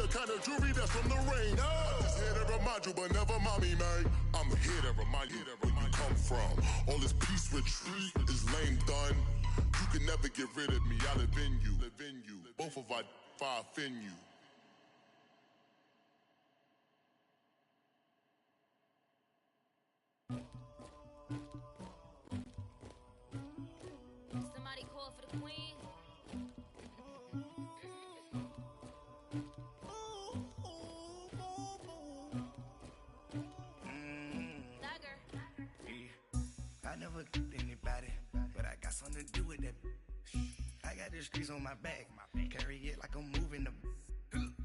kind of jewelry that's from the rain. I'm just here to remind you, but never mommy, man. I'm here to remind you where you come from. All this peace retreat is lame done. You can never get rid of me. I live in you. Both of our offend you. Somebody call for the queen. I never killed anybody, but I got something to do with that. I got the streets on my back, carry it like I'm moving the.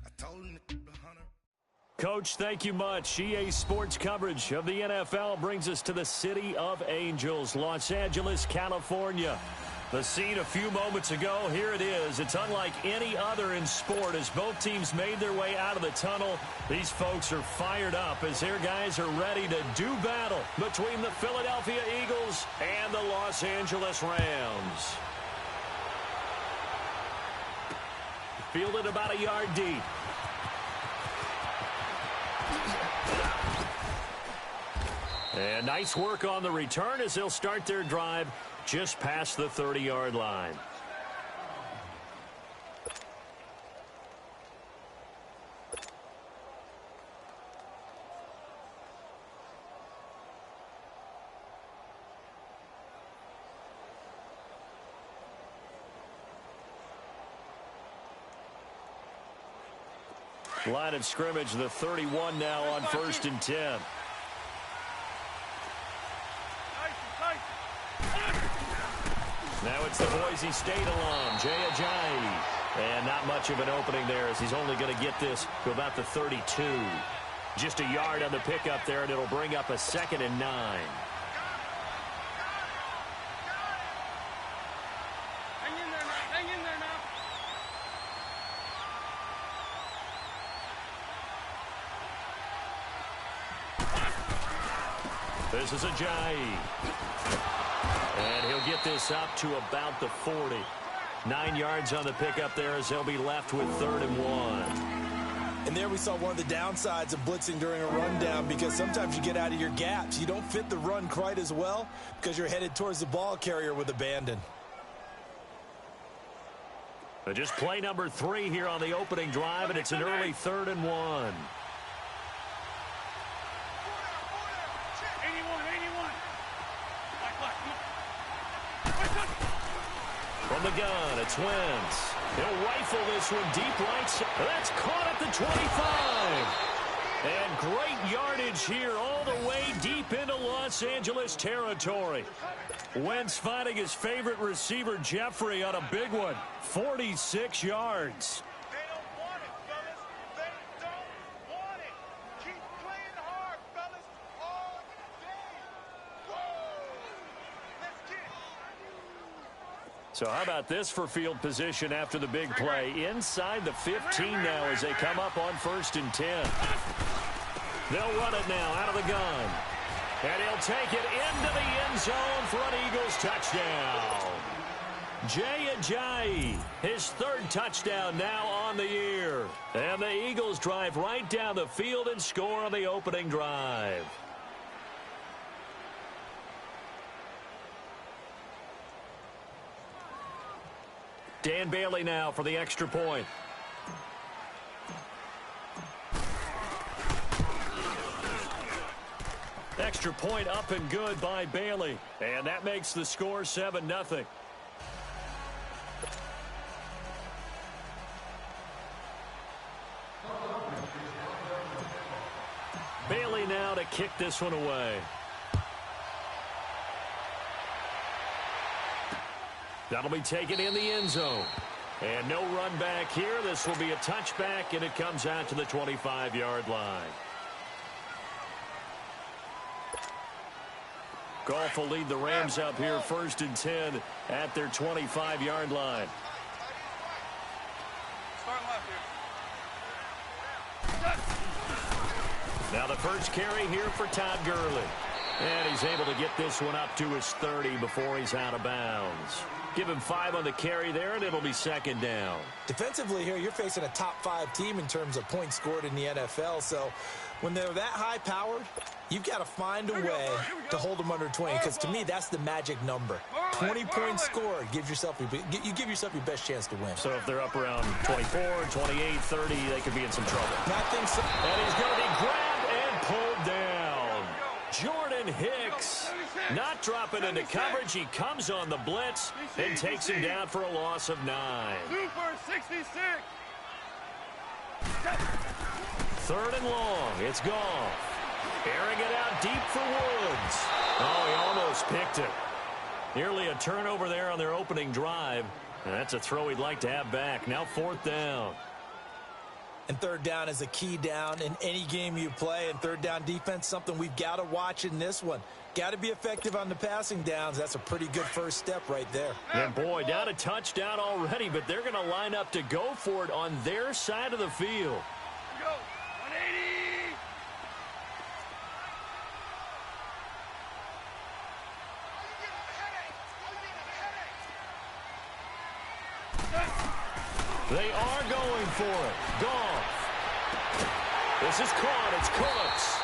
I told him the hunter. Coach, thank you much. EA Sports coverage of the NFL brings us to the City of Angels, Los Angeles, California. The scene a few moments ago, here it is. It's unlike any other in sport as both teams made their way out of the tunnel. These folks are fired up as their guys are ready to do battle between the Philadelphia Eagles and the Los Angeles Rams. Fielded about a yard deep. And nice work on the return as they'll start their drive just past the 30-yard line. Line of scrimmage, the 31 now on 1st and 10. Now it's the Boise State alum, Jay Ajayi. And not much of an opening there as he's only going to get this to about the 32. Just a yard on the pickup there, and it'll bring up a 2nd and 9. Hang in there now. This is Ajayi. And he'll get this up to about the 40. 9 yards on the pickup there as they'll be left with 3rd and 1. And there we saw one of the downsides of blitzing during a rundown because sometimes you get out of your gaps. You don't fit the run quite as well because you're headed towards the ball carrier with abandon. But just play number 3 here on the opening drive, and it's an early 3rd and 1. From the gun, it's Wentz. He'll rifle this one deep right side. That's caught at the 25. And great yardage here all the way deep into Los Angeles territory. Wentz finding his favorite receiver, Jeffrey, on a big one. 46 yards. They don't want it, fellas. They don't want it. Keep playing hard, fellas, all day. Woo! Let's get it. So how about this for field position after the big play? Inside the 15 now as they come up on 1st and 10. They'll run it now out of the gun. And he'll take it into the end zone for an Eagles touchdown. Jay Ajayi, his 3rd touchdown now on the year. And the Eagles drive right down the field and score on the opening drive. Dan Bailey now for the extra point. Extra point up and good by Bailey. And that makes the score 7-0. Bailey now to kick this one away. That'll be taken in the end zone. And no run back here. This will be a touchback, and it comes out to the 25-yard line. Goff will lead the Rams up here 1st and 10 at their 25-yard line. Start left here. Now the first carry here for Todd Gurley. And he's able to get this one up to his 30 before he's out of bounds. Give him 5 on the carry there, and it'll be second down. Defensively here, you're facing a top-5 team in terms of points scored in the NFL. So when they're that high-powered, you've got to find a way to hold them under 20. Because to me, that's the magic number. 20 points scored gives yourself you give yourself your best chance to win. So if they're up around 24, 28, 30, they could be in some trouble. I think so. And he's going to be grabbed and pulled down. Jordan Hicks not dropping into coverage. He comes on the blitz and takes him down for a loss of 9. Super 66. 3rd and long. It's Goff. Airing it out deep for Woods. Oh, he almost picked it. Nearly a turnover there on their opening drive. And that's a throw he'd like to have back. Now 4th down. And 3rd down is a key down in any game you play. And 3rd down defense, something we've got to watch in this one. Got to be effective on the passing downs. That's a pretty good first step right there. And boy, down a touchdown already, but they're going to line up to go for it on their side of the field. Go. 180. They are going for it. Goff. This is caught. It's Cooks.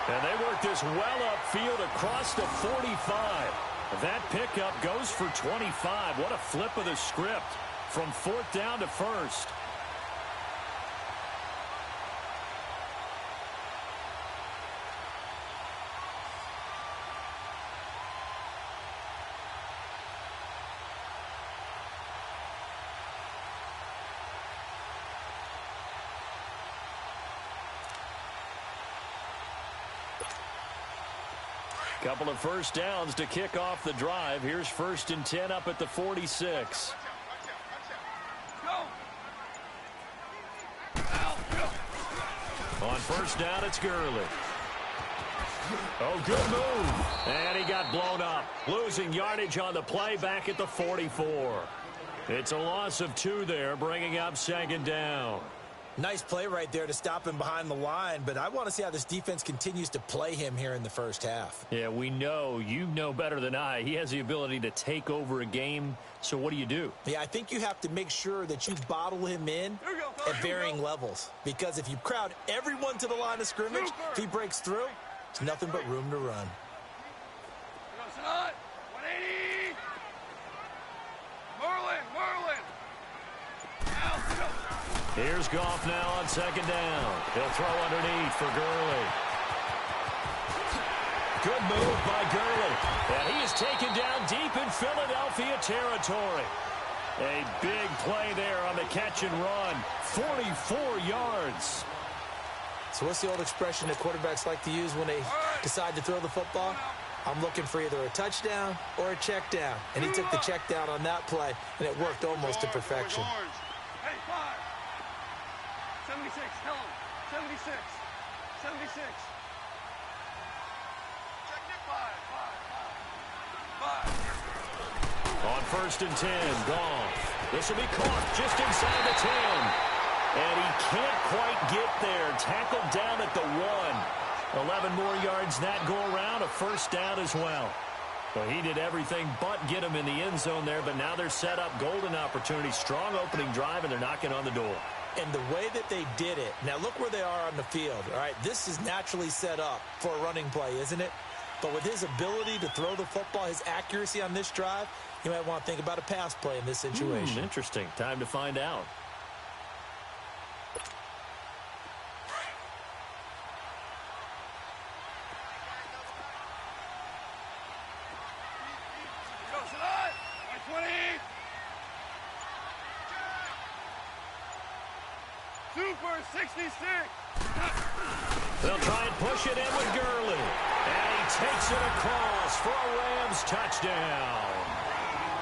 And they work this well upfield across the 45. That pickup goes for 25. What a flip of the script from 4th down to 1st. Couple of first downs to kick off the drive. Here's 1st and 10 up at the 46. On 1st down, it's Gurley. Oh, good move. And he got blown up. Losing yardage on the play back at the 44. It's a loss of 2 there, bringing up 2nd down. Nice play right there to stop him behind the line, but I want to see how this defense continues to play him here in the first half. Yeah, we know. You know better than I. He has the ability to take over a game, so what do? Yeah, I think you have to make sure that you bottle him in at varying levels, because if you crowd everyone to the line of scrimmage, if he breaks through, it's nothing but room to run. 180. Merlin. Here's Goff now on 2nd down. He'll throw underneath for Gurley. Good move by Gurley. And he is taken down deep in Philadelphia territory. A big play there on the catch and run. 44 yards. So what's the old expression that quarterbacks like to use when they decide to throw the football? I'm looking for either a touchdown or a check down. And he took the check down on that play, and it worked almost to perfection. Hey, 5. 76, tell him. 76. 76. Check it, 5. On 1st and 10, Goff. This will be caught just inside the 10. And he can't quite get there. Tackled down at the 1. 11 more yards that go around. A 1st down as well. Well, he did everything but get him in the end zone there, but now they're set up. Golden opportunity. Strong opening drive, and they're knocking on the door. And the way that they did it, now look where they are on the field. All right, this is naturally set up for a running play, isn't it? But with his ability to throw the football, his accuracy on this drive, you might want to think about a pass play in this situation. Interesting. Time to find out. Super 66. They'll try and push it in with Gurley. And he takes it across for a Rams touchdown.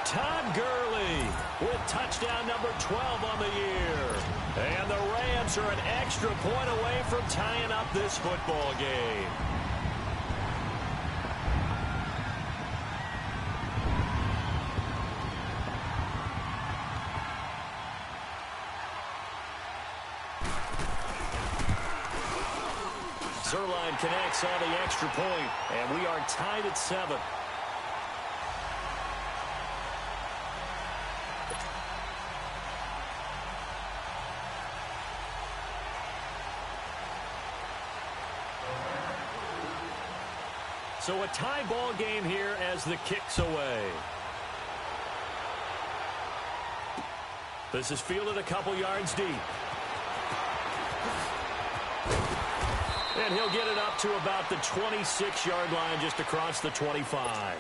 Todd Gurley with touchdown number 12 on the year. And the Rams are an extra point away from tying up this football game. Zerline connects on the extra point, and we are tied at 7. So a tie ball game here as the kick's away. This is fielded a couple yards deep. And he'll get it up to about the 26-yard line, just across the 25.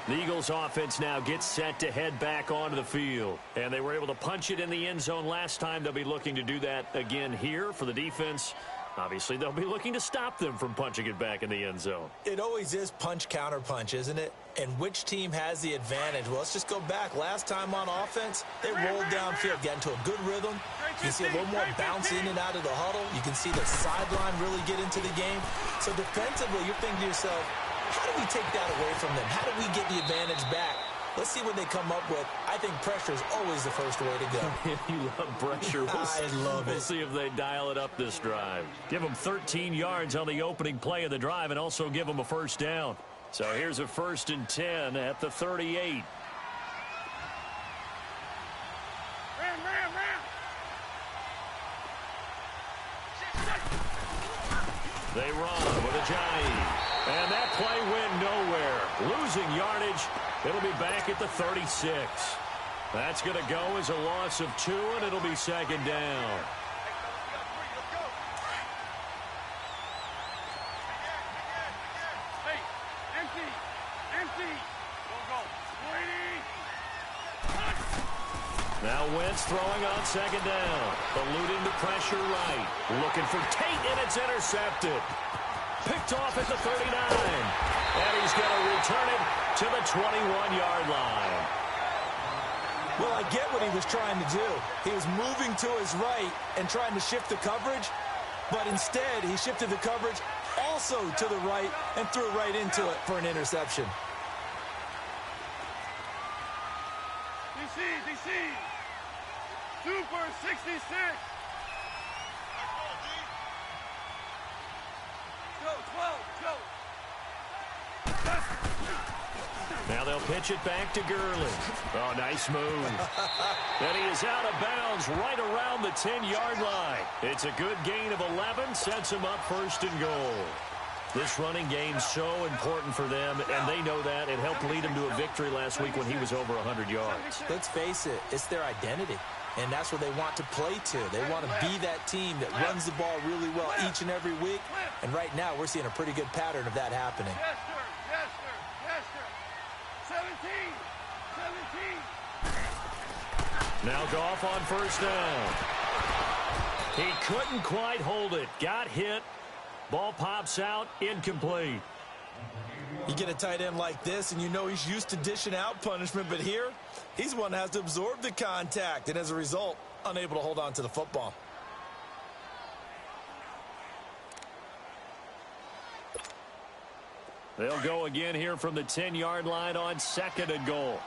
The Eagles offense now gets set to head back onto the field. And they were able to punch it in the end zone last time. They'll be looking to do that again here for the defense. Obviously, they'll be looking to stop them from punching it back in the end zone. It always is punch-counter-punch, isn't it? And which team has the advantage? Well, let's just go back. Last time on offense, they rolled downfield, got into a good rhythm. You can see a little more bounce in and out of the huddle. You can see the sideline really get into the game. So defensively, you're thinking to yourself, how do we take that away from them? How do we get the advantage back? Let's see what they come up with. I think pressure is always the first way to go. You love pressure. I love it. We'll see if they dial it up this drive. Give them 13 yards on the opening play of the drive and also give them a first down. So here's a 1st and 10 at the 38. They run with a Ajayi. And that play went nowhere. Losing yardage. It'll be back at the 36. That's going to go as a loss of 2, and it'll be 2nd down. Hey, empty. Go. Now Wentz throwing on 2nd down. Eluding the pressure right. Looking for Tate, and it's intercepted. Picked off at the 39. And he's going to return it to the 21-yard line. Well, I get what he was trying to do. He was moving to his right and trying to shift the coverage, but instead he shifted the coverage also to the right and threw right into it for an interception. DC. Super 66. Go, 12, go. Now they'll pitch it back to Gurley. Oh, nice move. And he is out of bounds right around the 10-yard line. It's a good gain of 11, sets him up 1st and goal. This running game's so important for them, and they know that. It helped lead him to a victory last week when he was over 100 yards. Let's face it, it's their identity, and that's what they want to play to. They want to be that team that runs the ball really well each and every week, and right now we're seeing a pretty good pattern of that happening. Yes, sir. 17. Now Goff on 1st down. He couldn't quite hold it. Got hit. Ball pops out. Incomplete. You get a tight end like this, and you know he's used to dishing out punishment, but here, he's one that has to absorb the contact, and as a result, unable to hold on to the football. They'll go again here from the 10-yard line on 2nd and goal.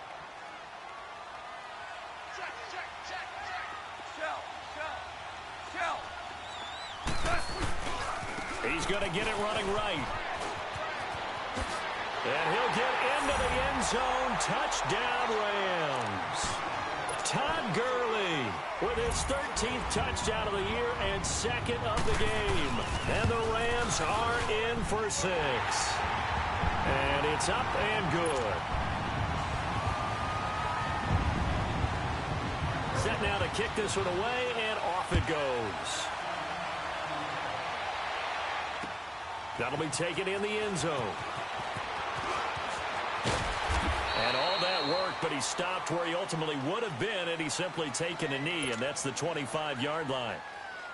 He's going to get it running right. And he'll get into the end zone. Touchdown, Rams. Todd Gurley with his 13th touchdown of the year and 2nd of the game. And the Rams are in for 6. And it's up and good. Set now to kick this one away, and off it goes. That'll be taken in the end zone. And all that work, but he stopped where he ultimately would have been, and he's simply taken a knee, and that's the 25-yard line.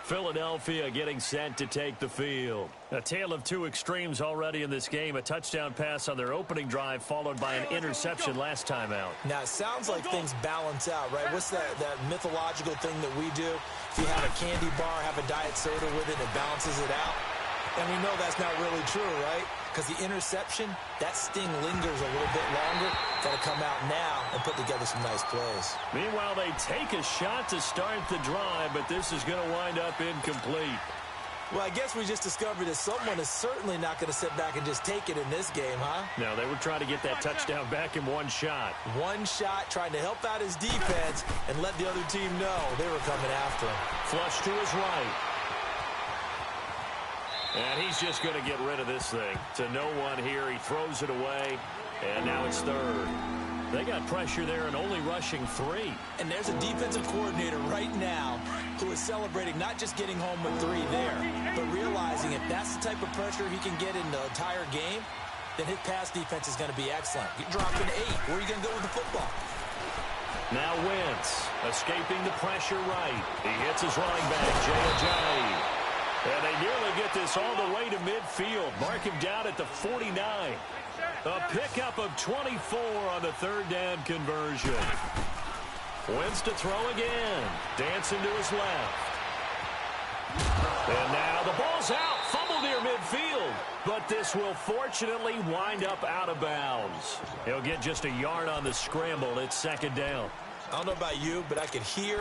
Philadelphia getting set to take the field. A tale of two extremes already in this game. A touchdown pass on their opening drive, followed by an interception last time out. Now, it sounds like things balance out, right? What's that mythological thing that we do? If you have a candy bar, have a diet soda with it, it balances it out. And we know that's not really true, right? Because the interception, that sting lingers a little bit longer. Got to come out now and put together some nice plays. Meanwhile, they take a shot to start the drive, but this is going to wind up incomplete. Well, I guess we just discovered that someone is certainly not going to sit back and just take it in this game, huh? No, they were trying to get that touchdown back in one shot. One shot, trying to help out his defense and let the other team know they were coming after him. Flush to his right. And he's just going to get rid of this thing. To no one here. He throws it away. And now it's third. They got pressure there and only rushing 3. And there's a defensive coordinator right now who is celebrating not just getting home with 3 there, but realizing if that's the type of pressure he can get in the entire game, then his pass defense is going to be excellent. You're dropping 8. Where are you going to go with the football? Now Wentz escaping the pressure right. He hits his running back, Jay Ajayi. And they nearly get this all the way to midfield. Mark him down at the 49. A pickup of 24 on the third down conversion. Wentz to throw again. Dancing to his left. And now the ball's out. Fumble near midfield. But this will fortunately wind up out of bounds. He'll get just a yard on the scramble. It's second down. I don't know about you, but I could hear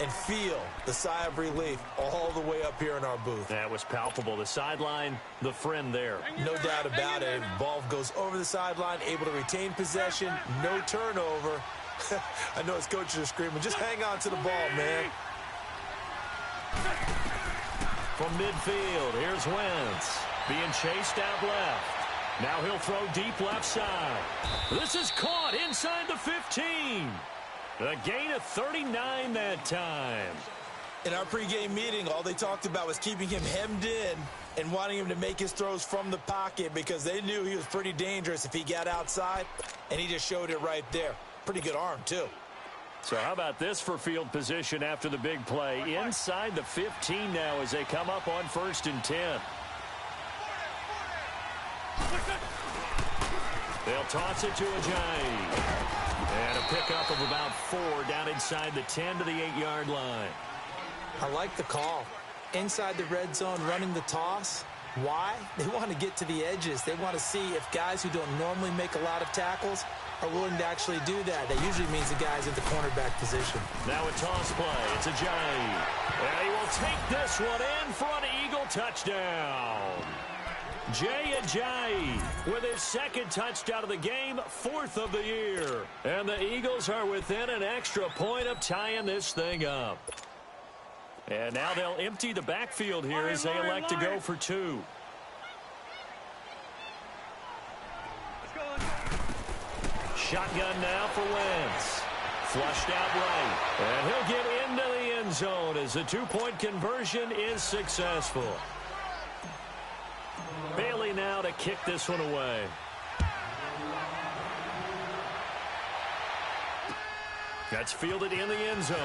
and feel the sigh of relief all the way up here in our booth. That was palpable. The sideline, the friend there. No doubt about it. Ball goes over the sideline, able to retain possession, no turnover. I know his coaches are screaming, just hang on to the ball, man. From midfield, here's Wentz. Being chased out left. Now he'll throw deep left side. This is caught inside the 15. A gain of 39 that time. In our pregame meeting, all they talked about was keeping him hemmed in and wanting him to make his throws from the pocket because they knew he was pretty dangerous if he got outside, and he just showed it right there. Pretty good arm, too. So how about this for field position after the big play? Inside the 15 now as they come up on 1st and 10. They'll toss it to Ajayi. And a pickup of about 4 down inside the 10 to the 8-yard line. I like the call. Inside the red zone, running the toss. Why? They want to get to the edges. They want to see if guys who don't normally make a lot of tackles are willing to actually do that. That usually means the guy's in the cornerback position. Now a toss play. It's Ajayi. And he will take this one in for an Eagle touchdown. Jay Ajayi with his 2nd touchdown of the game, 4th of the year. And the Eagles are within an extra point of tying this thing up. And now they'll empty the backfield here as they elect to go for 2. Shotgun now for Wentz. Flushed out right. And he'll get into the end zone as the 2-point conversion is successful. Bailey now to kick this one away. That's fielded in the end zone.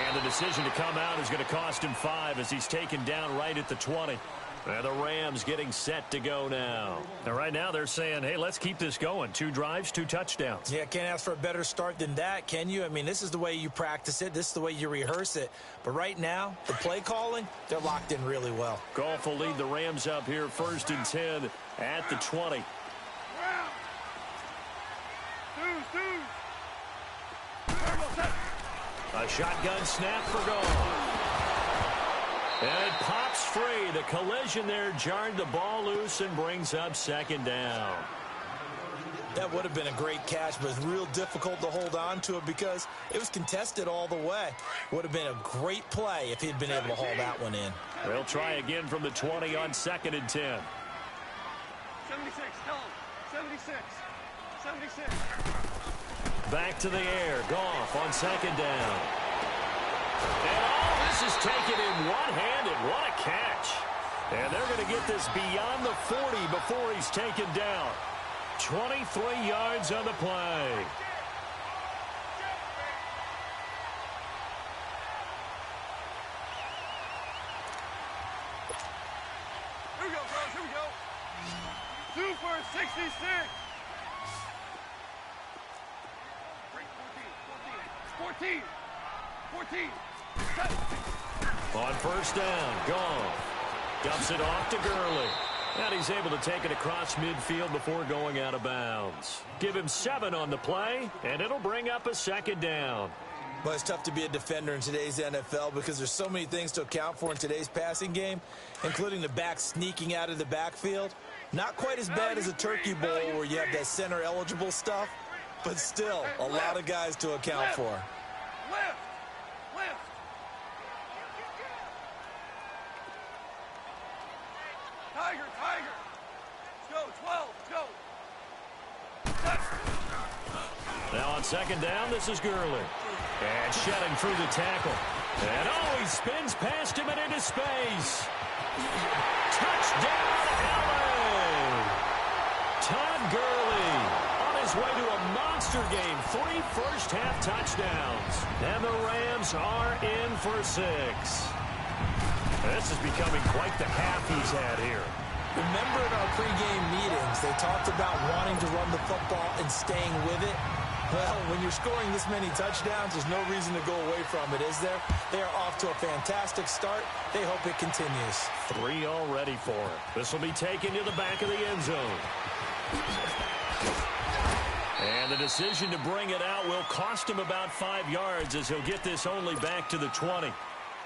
And the decision to come out is going to cost him 5 as he's taken down right at the 20. And the Rams getting set to go now. And right now they're saying, hey, let's keep this going. 2 drives, 2 touchdowns. Yeah, can't ask for a better start than that, can you? I mean, this is the way you practice it. This is the way you rehearse it. But right now, the play calling, they're locked in really well. Goff will lead the Rams up here 1st and 10 at the 20. A shotgun snap for Goff. And it pops free. The collision there jarred the ball loose and brings up 2nd down. That would have been a great catch, but it's real difficult to hold on to it because it was contested all the way. Would have been a great play if he'd been able to haul that one in. They'll try again from the 20 on 2nd and 10. 76, tell him. 76. 76. Back to the air. Goff on 2nd down. And all this is taken in one-handed. What a catch. And they're going to get this beyond the 40 before he's taken down. 23 yards on the play. Here we go, bros. Here we go. 2 for 66. 14. 14. 14. On 1st down, Goff dumps it off to Gurley. And he's able to take it across midfield before going out of bounds. Give him 7 on the play, and it'll bring up a 2nd down. Well, it's tough to be a defender in today's NFL because there's so many things to account for in today's passing game, including the back sneaking out of the backfield. Not quite as bad as a turkey bowl where you have that center-eligible stuff, but still a lot of guys to account for. Left. 1 Tiger, Tiger. Let's go, 12, let's go. Now on second down, this is Gurley. And shedding through the tackle. And he spins past him and into space. Touchdown, LA! Todd Gurley on his way to a monster game. 3 first-half touchdowns. And the Rams are in for 6. This is becoming quite the half he's had here. Remember in our pregame meetings, they talked about wanting to run the football and staying with it. Well, when you're scoring this many touchdowns, there's no reason to go away from it, is there? They are off to a fantastic start. They hope it continues. 3 already for him. This will be taken to the back of the end zone. And the decision to bring it out will cost him about 5 yards as he'll get this only back to the 20.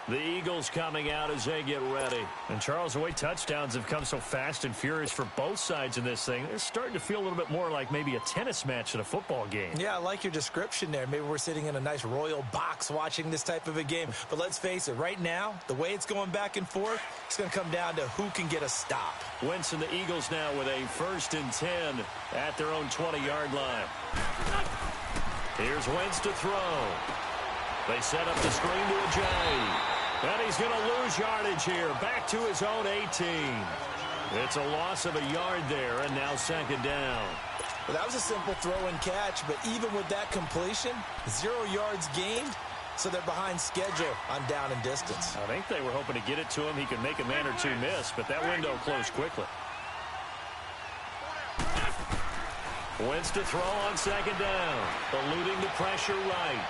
The Eagles coming out as they get ready. And, Charles, the way touchdowns have come so fast and furious for both sides in this thing, it's starting to feel a little bit more like maybe a tennis match at a football game. Yeah, I like your description there. Maybe we're sitting in a nice royal box watching this type of a game. But let's face it, right now, the way it's going back and forth, it's going to come down to who can get a stop. Wentz and the Eagles now with a 1st and 10 at their own 20-yard line. Here's Wentz to throw. They set up the screen to a J. And he's going to lose yardage here. Back to his own 18. It's a loss of a yard there, and now second down. Well, that was a simple throw and catch, but even with that completion, 0 yards gained, so they're behind schedule on down and distance. I think they were hoping to get it to him. He could make a man or two miss, but that window closed quickly. Wentz to throw on second down, eluding the pressure right.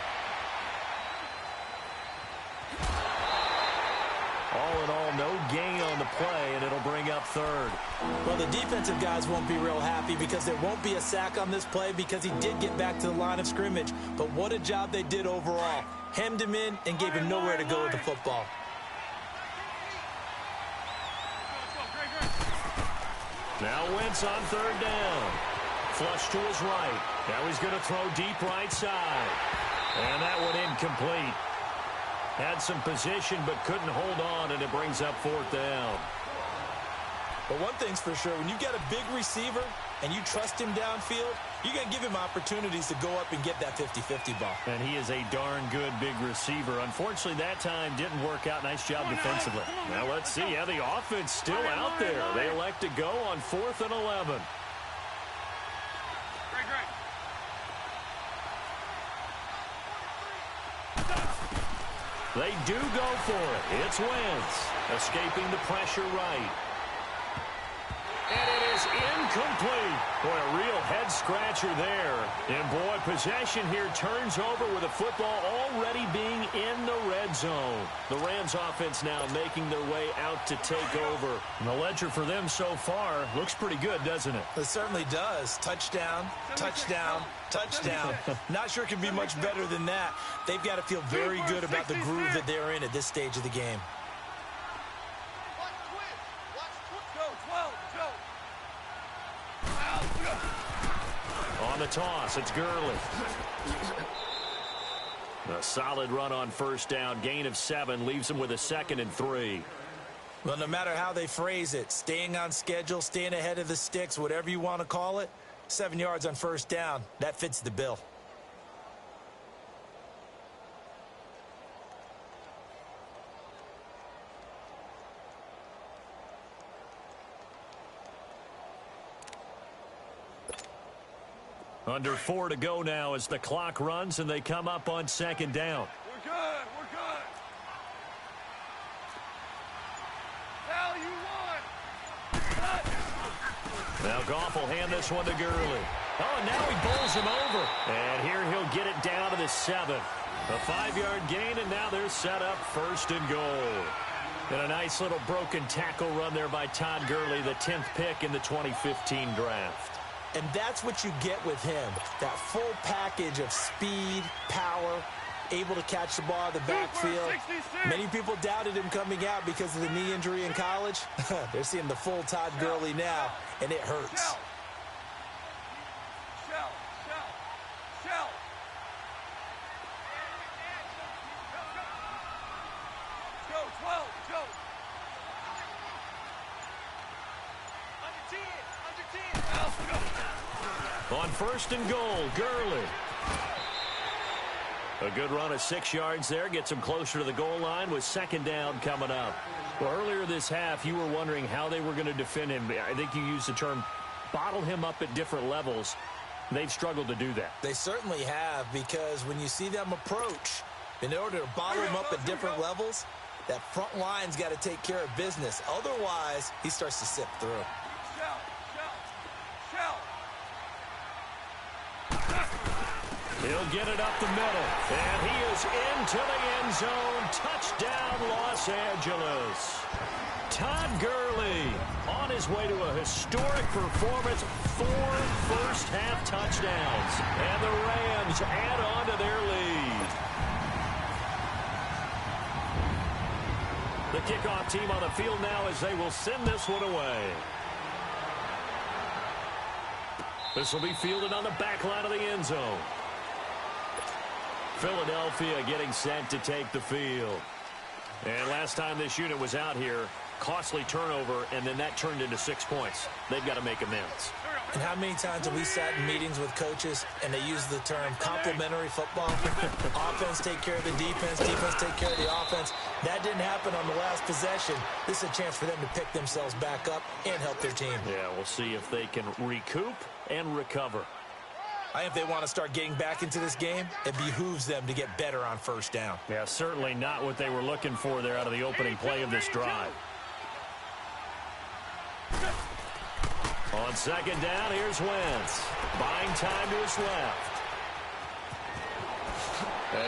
All in all, no gain on the play, and it'll bring up 3rd. Well, the defensive guys won't be real happy because there won't be a sack on this play because he did get back to the line of scrimmage. But what a job they did overall. Hemmed him in and gave him nowhere to go with the football. Now Wentz on 3rd down. Flush to his right. Now he's going to throw deep right side. And that one incomplete. Had some position but couldn't hold on, and it brings up 4th down. But one thing's for sure, when you got a big receiver and you trust him downfield, you're going to give him opportunities to go up and get that 50-50 ball. And he is a darn good big receiver. Unfortunately, that time didn't work out. Nice job defensively. Now let's see how the offense still out there. They elect to go on 4th and 11. They do go for it. It's Wentz, escaping the pressure right. And it is incomplete. Boy, a real head-scratcher there. And, boy, possession here turns over with the football already being in the red zone. The Rams offense now making their way out to take over. And the ledger for them so far looks pretty good, doesn't it? It certainly does. Touchdown, touchdown, touchdown. Not sure it can be much better than that. They've got to feel very good about the groove that they're in at this stage of the game. On the toss, it's Gurley. A solid run on 1st down. Gain of 7 leaves him with a 2nd and 3. Well, no matter how they phrase it, staying on schedule, staying ahead of the sticks, whatever you want to call it, 7 yards on 1st down, that fits the bill. Under 4 to go now as the clock runs and they come up on 2nd down. We're good, we're good. Now you won. Now Goff will hand this one to Gurley. Oh, and now he bowls him over. And here he'll get it down to the 7. A 5-yard gain, and now they're set up 1st and goal. And a nice little broken tackle run there by Todd Gurley, the 10th pick in the 2015 draft. And that's what you get with him, that full package of speed, power, able to catch the ball out of the backfield. Many people doubted him coming out because of the knee injury in college. They're seeing the full Todd Gurley now, and it hurts. On first and goal, Gurley. A good run of 6 yards there. Gets him closer to the goal line with second down coming up. Well, earlier this half, you were wondering how they were going to defend him. I think you used the term bottle him up at different levels. They've struggled to do that. They certainly have, because when you see them approach, in order to bottle him up at different levels, that front line's got to take care of business. Otherwise, he starts to sip through. He'll get it up the middle, and he is into the end zone. Touchdown, Los Angeles. Todd Gurley on his way to a historic performance, 4 first-half touchdowns, and the Rams add on to their lead. The kickoff team on the field now as they will send this one away. This will be fielded on the back line of the end zone. Philadelphia getting set to take the field. And last time this unit was out here, costly turnover, and then that turned into 6 points. They've got to make amends. And how many times have we sat in meetings with coaches and they use the term complementary football? Offense take care of the defense, defense take care of the offense. That didn't happen on the last possession. This is a chance for them to pick themselves back up and help their team. Yeah, we'll see if they can recoup and recover. I think if they want to start getting back into this game, it behooves them to get better on first down. Yeah, certainly not what they were looking for there out of the opening play of this drive. On second down, here's Wentz. Buying time to his left.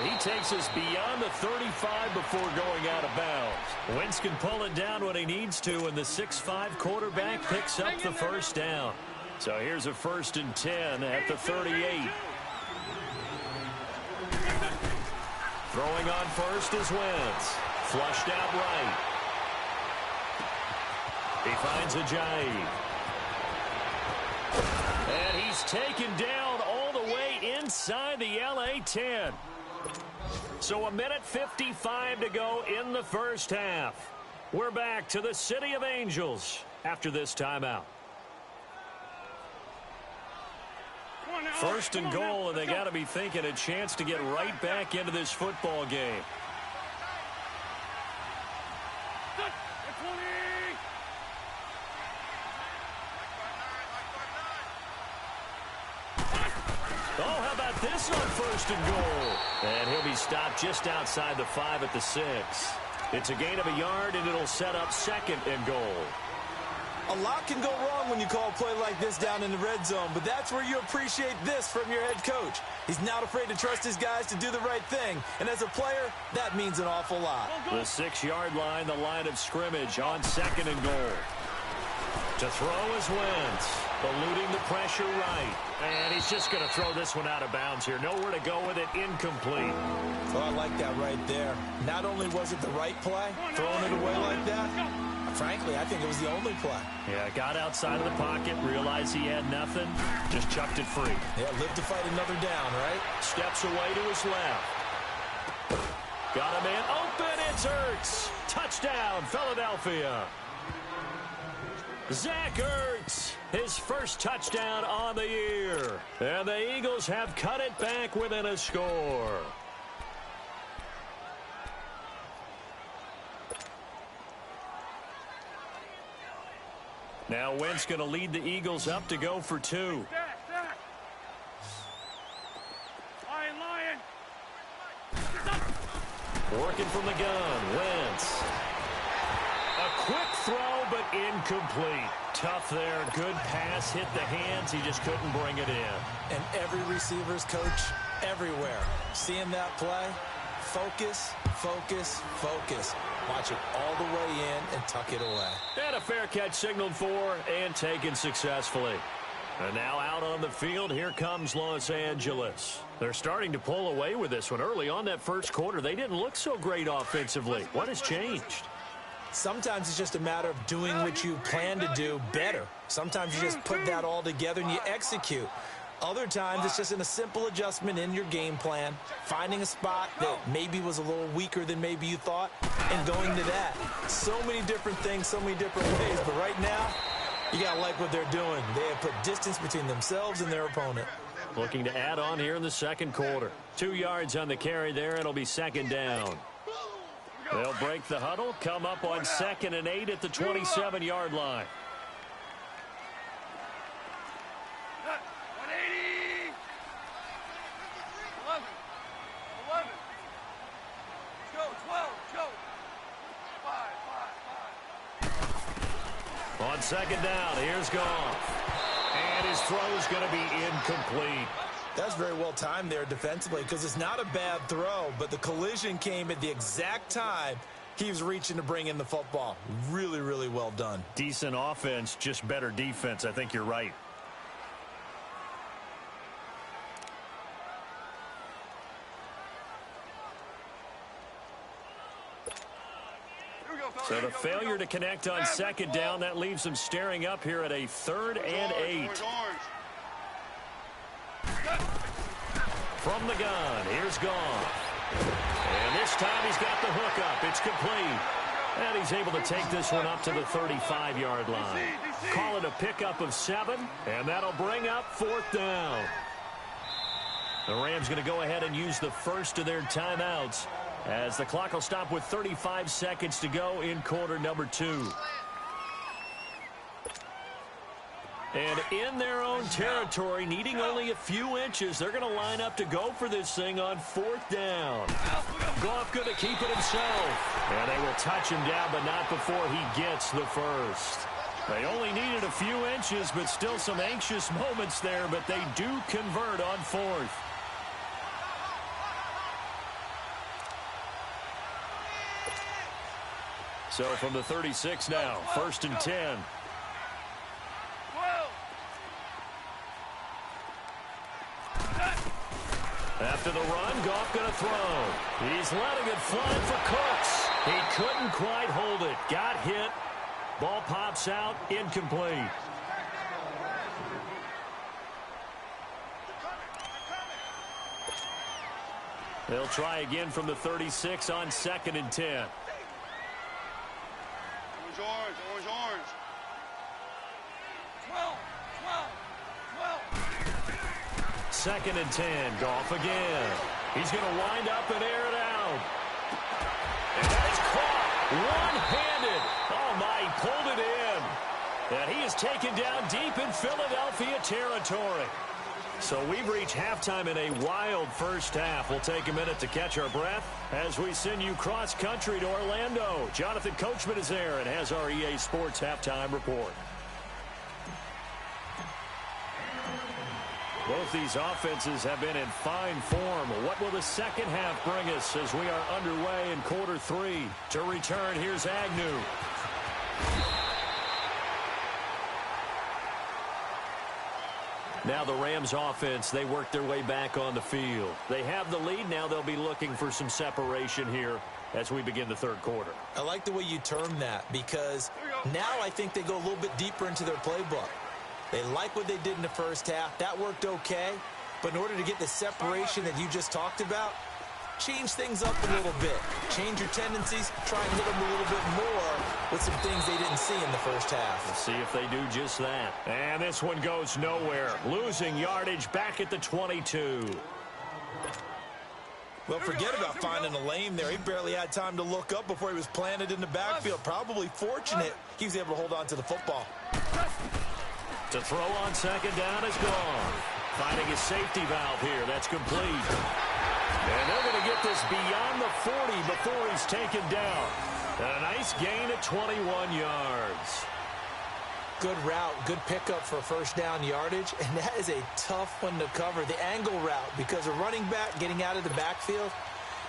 He takes us beyond the 35 before going out of bounds. Wentz can pull it down when he needs to, and the 6'5" quarterback picks up the first down. So here's a 1st and 10 at the 38. Throwing on first is Wentz. Flushed out right. He finds Ajayi. And he's taken down all the way inside the LA 10. So 1:55 to go in the first half. We're back to the City of Angels after this timeout. 1st and goal, and they got to be thinking a chance to get right back into this football game. Oh, how about this on 1st and goal? And he'll be stopped just outside the 5 at the 6. It's a gain of a yard, and it'll set up 2nd and goal. A lot can go wrong when you call a play like this down in the red zone, but that's where you appreciate this from your head coach. He's not afraid to trust his guys to do the right thing, and as a player, that means an awful lot. The 6-yard line, the line of scrimmage on 2nd and goal. To throw is Wentz, eluding the pressure right. And he's just going to throw this one out of bounds here. Nowhere to go with it, incomplete. Oh, I like that right there. Not only was it the right play, throwing it away like that, frankly, I think it was the only play. Yeah, got outside of the pocket, realized he had nothing, just chucked it free. Yeah, live to fight another down, right? Steps away to his left. Got a man open, it's Ertz. Touchdown, Philadelphia. Zach Ertz, his first touchdown on the year. And the Eagles have cut it back within a score. Now Wentz going to lead the Eagles up to go for 2. Working from the gun, Wentz. A quick throw, but incomplete. Tough there. Good pass. Hit the hands. He just couldn't bring it in. And every receiver's coach everywhere. Seeing that play, focus, focus, focus. Watch it all the way in and tuck it away. And a fair catch signaled for and taken successfully. And now out on the field, here comes Los Angeles. They're starting to pull away with this one. Early on that first quarter, they didn't look so great offensively. What has changed? Sometimes it's just a matter of doing what you plan to do better. Sometimes you just put that all together and you execute. Other times it's just in a simple adjustment in your game plan, finding a spot that maybe was a little weaker than maybe you thought, and going to that. So many different things, so many different ways, but right now, You got to like what they're doing. They have put distance between themselves and their opponent. Looking to add on here in the second quarter. 2 yards on the carry there. It'll be second down. They'll break the huddle, come up on 2nd and 8 at the 27-yard line. 180. 11. 11. Let's go. 12. Let's go. 5. On second down, here's Goff. And his throw is going to be incomplete. That's very well timed there defensively because it's not a bad throw, but the collision came at the exact time he was reaching to bring in the football. Really, really well done. Decent offense, just better defense. I think you're right. So the failure to connect on second down, that leaves them staring up here at a 3rd and 8. From the gun, here's Goff. And this time he's got the hook up. It's complete. And he's able to take this one up to the 35-yard line. Call it a pickup of 7, and that'll bring up 4th down. The Rams going to go ahead and use the first of their timeouts as the clock will stop with 35 seconds to go in quarter number 2. And in their own territory, needing only a few inches, they're going to line up to go for this thing on 4th down. Goff going to keep it himself. And they will touch him down, but not before he gets the first. They only needed a few inches, but still some anxious moments there, but they do convert on 4th. So from the 36 now, 1st and 10. After the run, Goff going to throw. He's letting it fly for Cooks. He couldn't quite hold it. Got hit. Ball pops out. Incomplete. They'll try again from the 36 on 2nd and 10. Orange. 12. 2nd and 10. Goff again. He's going to wind up and air it out. And that is caught one-handed. Oh, my, he pulled it in. And he is taken down deep in Philadelphia territory. So we've reached halftime in a wild first half. We'll take a minute to catch our breath as we send you cross-country to Orlando. Jonathan Coachman is there and has our EA Sports halftime report. Both these offenses have been in fine form. What will the second half bring us as we are underway in quarter 3? To return, here's Agnew. Now the Rams offense, they work their way back on the field. They have the lead. Now they'll be looking for some separation here as we begin the third quarter. I like the way you term that because now I think they go a little bit deeper into their playbook. They like what they did in the first half. That worked okay. But in order to get the separation that you just talked about, change things up a little bit. Change your tendencies. Try and hit them a little bit more with some things they didn't see in the first half. Let's see if they do just that. And this one goes nowhere. Losing yardage back at the 22. Well, forget about finding a lane there. He barely had time to look up before he was planted in the backfield. Probably fortunate he was able to hold on to the football. To throw on second down is gone. Finding his safety valve here. That's complete. And they're going to get this beyond the 40 before he's taken down. And a nice gain at 21 yards. Good route, good pickup for first down yardage, and that is a tough one to cover. The angle route, because a running back getting out of the backfield,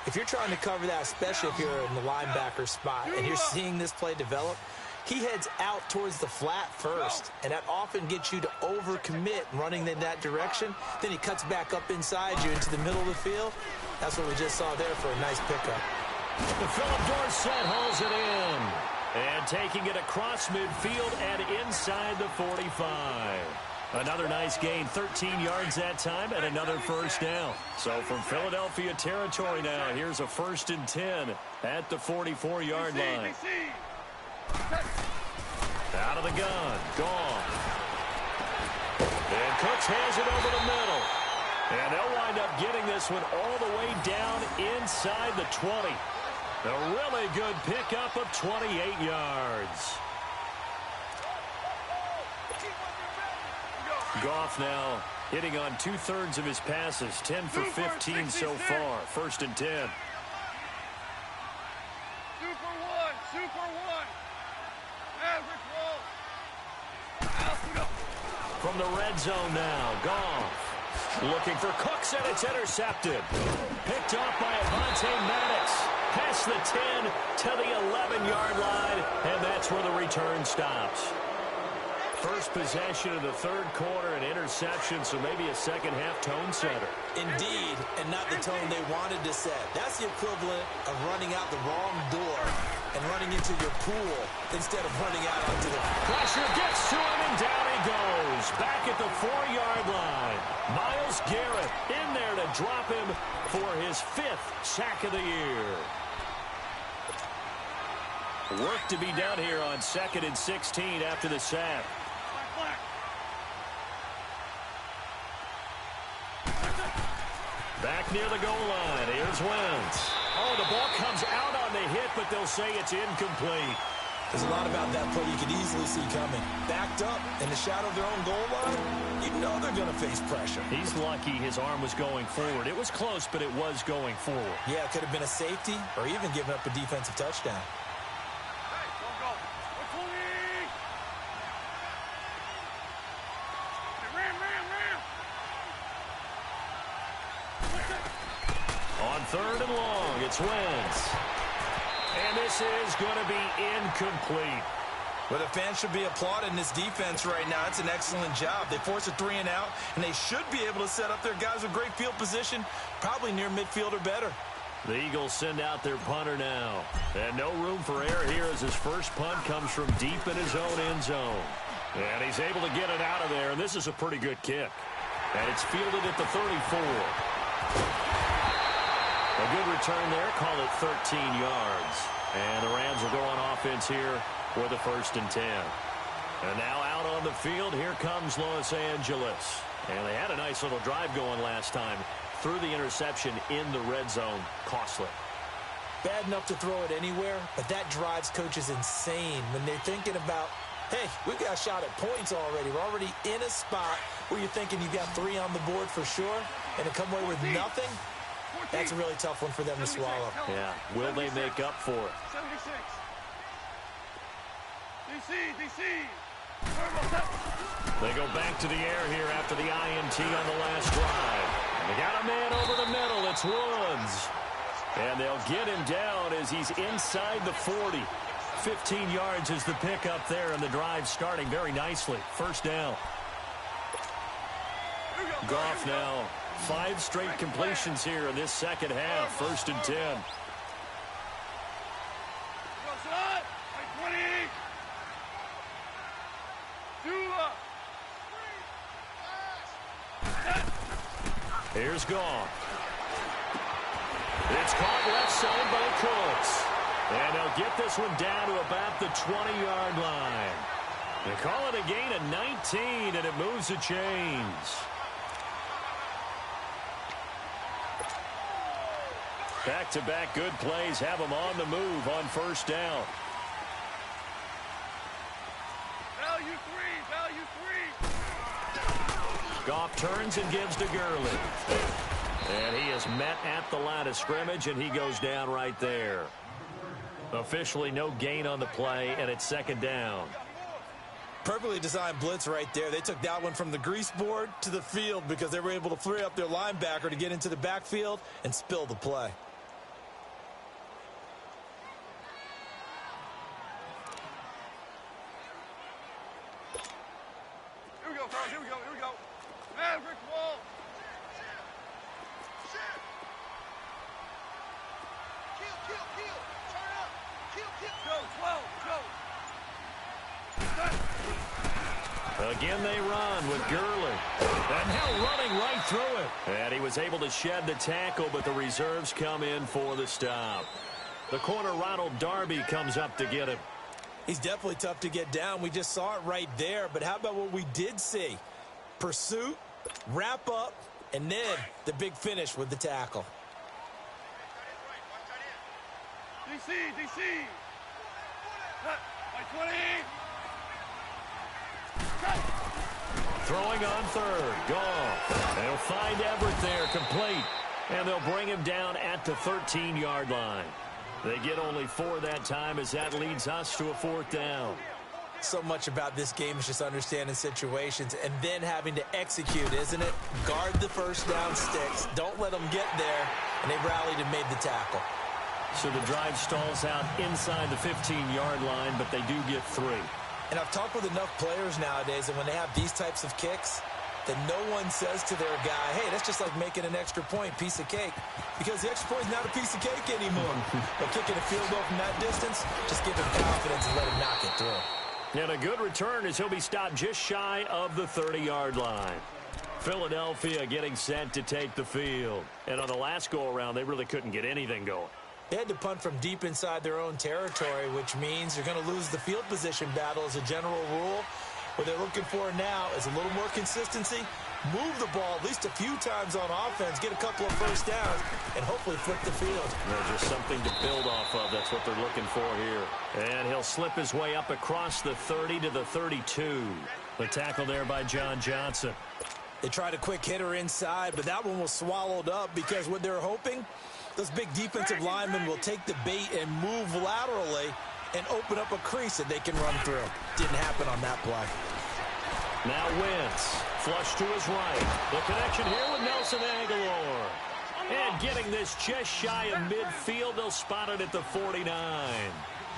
if you're trying to cover that, especially if you're in the linebacker spot and you're seeing this play develop, he heads out towards the flat first, and that often gets you to overcommit running in that direction. Then he cuts back up inside you into the middle of the field. That's what we just saw there for a nice pickup. Philip Dorsett hauls it in. And taking it across midfield and inside the 45. Another nice gain, 13 yards that time, and another first down. So from Philadelphia territory now, here's a 1st and 10 at the 44-yard line. Out of the gun. Gone. And Cooks hands it over the middle. And they'll wind up getting this one all the way down inside the 20. A really good pickup of 28 yards. Goff now hitting on 2/3 of his passes, 10 for 15 so far. 1st and 10. Super one. Average roll. From the red zone now, Goff looking for Cooks, and it's intercepted. Picked off by Avonte Maddox. Past the 10 to the 11-yard line, and that's where the return stops. First possession of the 3rd quarter, an interception, so maybe a second-half tone setter. Indeed, and not the tone they wanted to set. That's the equivalent of running out the wrong door and running into your pool instead of running out onto the... Pressure gets to him, and down he goes. Back at the 4-yard line. Myles Garrett in there to drop him for his 5th sack of the year. Work to be done here on 2nd and 16 after the sack. Back near the goal line. Here's Wentz. Oh, the ball comes out on the hit, but they'll say it's incomplete. There's a lot about that play you could easily see coming. Backed up in the shadow of their own goal line, you know they're going to face pressure. He's lucky his arm was going forward. It was close, but it was going forward. Yeah, it could have been a safety or even given up a defensive touchdown. On 3rd and long, it's Wentz. And this is going to be incomplete. Well, the fans should be applauding this defense right now. It's an excellent job. They force a 3 and out, and they should be able to set up their guys with great field position, probably near midfield or better. The Eagles send out their punter now. And no room for error here as his first punt comes from deep in his own end zone. And he's able to get it out of there, and this is a pretty good kick. And it's fielded at the 34. A good return there, call it 13 yards. And the Rams will go on offense here with a 1st and 10. And now out on the field, here comes Los Angeles. And they had a nice little drive going last time. Threw the interception in the red zone. Costly. Bad enough to throw it anywhere, but that drives coaches insane when they're thinking about, hey, we've got a shot at points already. We're already in a spot where you're thinking you've got 3 on the board for sure, and to come away with nothing, that's a really tough one for them to swallow. Yeah, will they make up for it? 76. DC. They go back to the air here after the INT on the last drive. They got a man over the middle. It's Woods. And they'll get him down as he's inside the 40. 15 yards is the pickup there, and the drive starting very nicely. 1st down. Goff now 5 straight completions here in this second half. 1st and 10. Here's Goff. It's caught left side by Cooks. And they'll get this one down to about the 20-yard line. They call it a gain of 19, and it moves the chains. Back-to-back good plays have them on the move on 1st down. Value three. Goff turns and gives to Gurley. And he is met at the line of scrimmage, and he goes down right there. Officially no gain on the play, and it's 2nd down. Perfectly designed blitz right there. They took that one from the grease board to the field because they were able to free up their linebacker to get into the backfield and spill the play. Here we go. Maverick wall. Kill. Turn up. Kill. Go. Again they run with Gurley. And now running right through it. And he was able to shed the tackle, but the reserves come in for the stop. The corner, Ronald Darby, comes up to get him. He's definitely tough to get down. We just saw it right there. But how about what we did see? Pursuit, wrap up, and then the big finish with the tackle. DC. By 20. Throwing on third. Goff. They'll find Everett there, complete. And they'll bring him down at the 13-yard line. They get only 4 that time as that leads us to a 4th down. So much about this game is just understanding situations and then having to execute, isn't it? Guard the first down sticks. Don't let them get there. And they rallied and made the tackle. So the drive stalls out inside the 15-yard line, but they do get 3. And I've talked with enough players nowadays, and when they have these types of kicks, that no one says to their guy, hey, that's just like making an extra point, piece of cake. Because the extra point is not a piece of cake anymore. But kicking a field goal from that distance, just give him confidence and let him knock it through. And a good return as he'll be stopped just shy of the 30-yard line. Philadelphia getting set to take the field. And on the last go-around, they really couldn't get anything going. They had to punt from deep inside their own territory, which means you're going to lose the field position battle as a general rule. What they're looking for now is a little more consistency, move the ball at least a few times on offense, get a couple of first downs, and hopefully flip the field. There's just something to build off of. That's what they're looking for here. And he'll slip his way up across the 30 to the 32. The tackle there by John Johnson. They tried a quick hitter inside, but that one was swallowed up because what they're hoping, those big defensive linemen will take the bait and move laterally and open up a crease that they can run through. Didn't happen on that play. Now Wentz, flush to his right. The connection here with Nelson Aguilar. And getting this just shy of midfield, they'll spot it at the 49.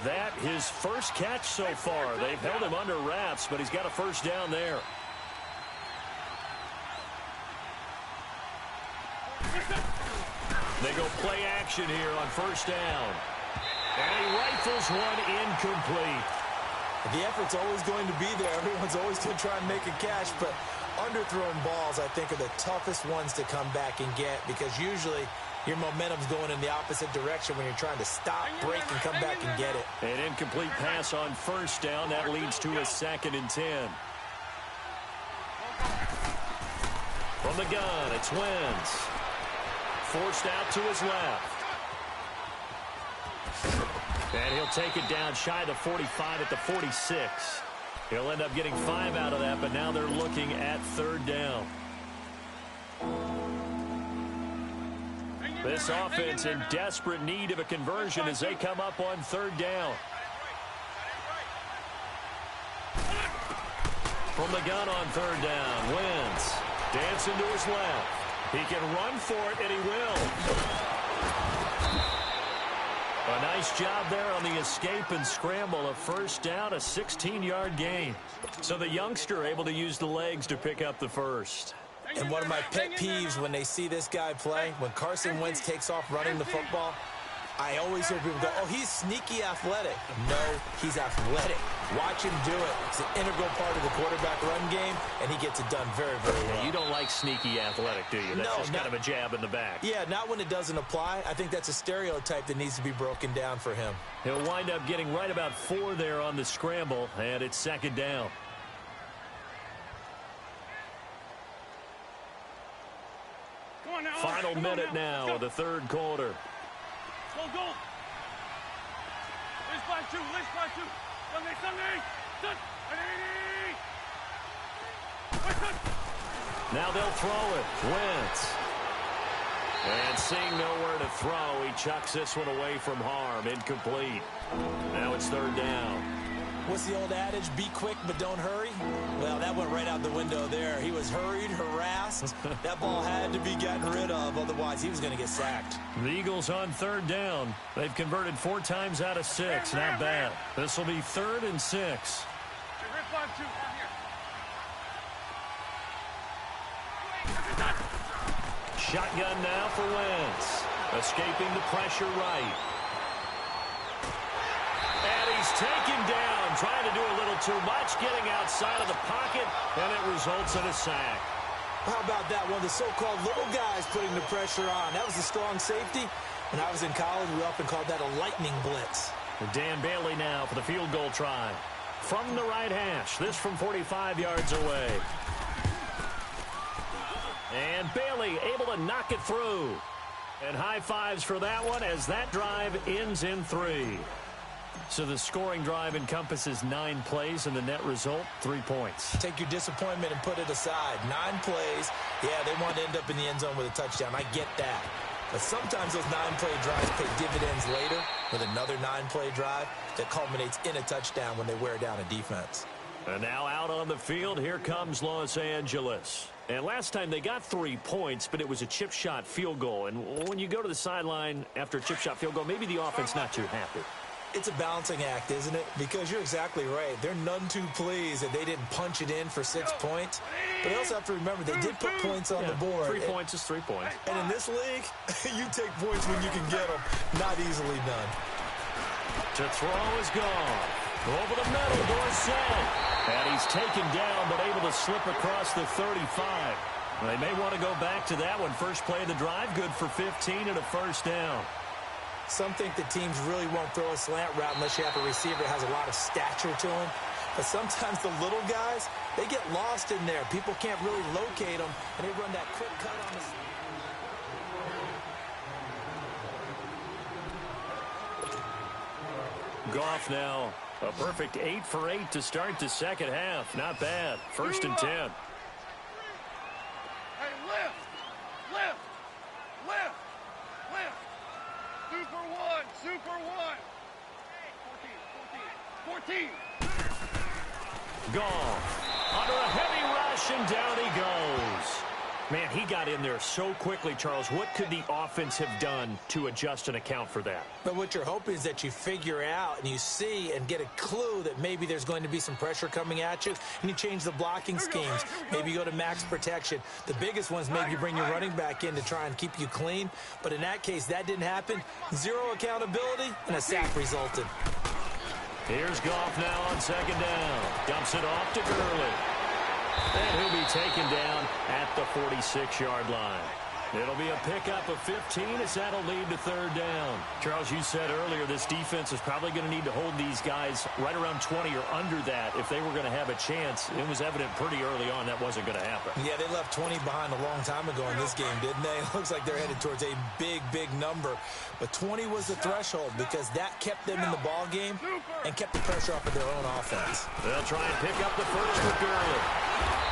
That his first catch so far. They've held him under wraps, but he's got a first down there. They go play action here on first down. And he rifles one incomplete. The effort's always going to be there. Everyone's always going to try and make a catch, but underthrown balls, I think, are the toughest ones to come back and get because usually your momentum's going in the opposite direction when you're trying to stop, break, and come back and get it. An incomplete pass on first down. That leads to a 2nd and 10. From the gun, it's Wentz. Forced out to his left. And he'll take it down shy of the 45 at the 46. He'll end up getting 5 out of that, but now they're looking at 3rd down. This offense in desperate need of a conversion as they come up on 3rd down. From the gun on 3rd down, Wentz dancing to his left. He can run for it, and he will. A nice job there on the escape and scramble. A first down, a 16-yard gain. So the youngster able to use the legs to pick up the first. And one of my pet peeves when they see this guy play, when Carson Wentz takes off running the football, I always hear people go, oh, he's sneaky athletic. No, he's athletic. Watch him do it. It's an integral part of the quarterback run game, and he gets it done very, very well. You don't like sneaky athletic, do you? That's just kind of a jab in the back. Yeah, not when it doesn't apply. I think that's a stereotype that needs to be broken down for him. He'll wind up getting right about 4 there on the scramble, and it's 2nd down. Final minute now of the 3rd quarter. Go. Let's by two. Now they'll throw it. Wentz. And seeing nowhere to throw, he chucks this one away from harm. Incomplete. Now it's 3rd down. What's the old adage? Be quick, but don't hurry? Well, that went right out the window there. He was hurried, harassed. That ball had to be gotten rid of, otherwise he was going to get sacked. The Eagles on 3rd down. They've converted 4 times out of 6. Not bad. This will be 3rd and 6. Shotgun now for Wentz. Escaping the pressure right. And he's taken down, trying to do a little too much, getting outside of the pocket, and it results in a sack. How about that? One of the so-called little guys putting the pressure on. That was a strong safety. When I was in college, we often called that a lightning blitz. Dan Bailey now for the field goal try. From the right hash, this from 45 yards away. And Bailey able to knock it through. And high fives for that one as that drive ends in 3. So the scoring drive encompasses 9 plays, and the net result, 3 points. Take your disappointment and put it aside. 9 plays. Yeah, they want to end up in the end zone with a touchdown. I get that. But sometimes those 9-play drives pay dividends later with another 9-play drive that culminates in a touchdown when they wear down a defense. And now out on the field, here comes Los Angeles. And last time they got 3 points, but it was a chip shot field goal. And when you go to the sideline after a chip shot field goal, maybe the offense not too happy. It's a balancing act, isn't it? Because you're exactly right. They're none too pleased that they didn't punch it in for 6 points. But they also have to remember they did put points on the board. 3 points is 3 points. And in this league, you take points when you can get them. Not easily done. To throw is gone. Over the middle, Dorsett. And he's taken down, but able to slip across the 35. They may want to go back to that one. First play of the drive, good for 15 and a first down. Some think that teams really won't throw a slant route unless you have a receiver that has a lot of stature to him. But sometimes the little guys, they get lost in there. People can't really locate them, and they run that quick cut on the... Goff now, a perfect 8 for 8 to start the second half. Not bad. First and 10. Hey, lift! Lift! Lift! Lift! Super one! Super one! 14! Goff under a heavy rush, and down he goes. Man, he got in there so quickly, Charles. What could the offense have done to adjust and account for that? But what you're hoping is that you figure out and you see and get a clue that maybe there's going to be some pressure coming at you, and you change the blocking schemes. Maybe you go to max protection. The biggest ones, maybe you bring your running back in to try and keep you clean. But in that case, that didn't happen. 0 accountability, and a sack resulted. Here's Goff now on second down. Dumps it off to Gurley. And he'll be taken down at the 46-yard line. It'll be a pickup of 15 as that'll lead to third down. Charles, you said earlier this defense is probably going to need to hold these guys right around 20 or under that if they were going to have a chance. It was evident pretty early on that wasn't going to happen. Yeah, they left 20 behind a long time ago in this game, didn't they? It looks like they're headed towards a big, big number. But 20 was the threshold because that kept them in the ball game and kept the pressure off of their own offense. They'll try and pick up the first with Gurley.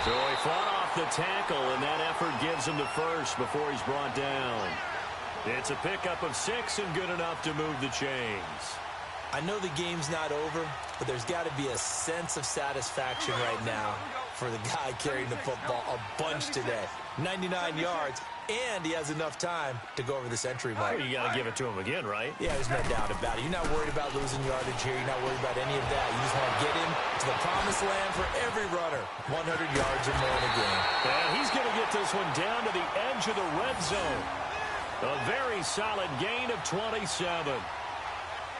So he fought off the tackle, and that effort gives him the first before he's brought down. It's a pickup of 6 and good enough to move the chains. I know the game's not over, but there's got to be a sense of satisfaction right now for the guy carrying the football a bunch today. 99 yards, and he has enough time to go over the century mark. Well, you got to give it to him again, right? Yeah, there's no doubt about it. You're not worried about losing yardage here. You're not worried about any of that. You just want to get him to the promised land for every runner. 100 yards or more in a game. And he's going to get this one down to the edge of the red zone. A very solid gain of 27.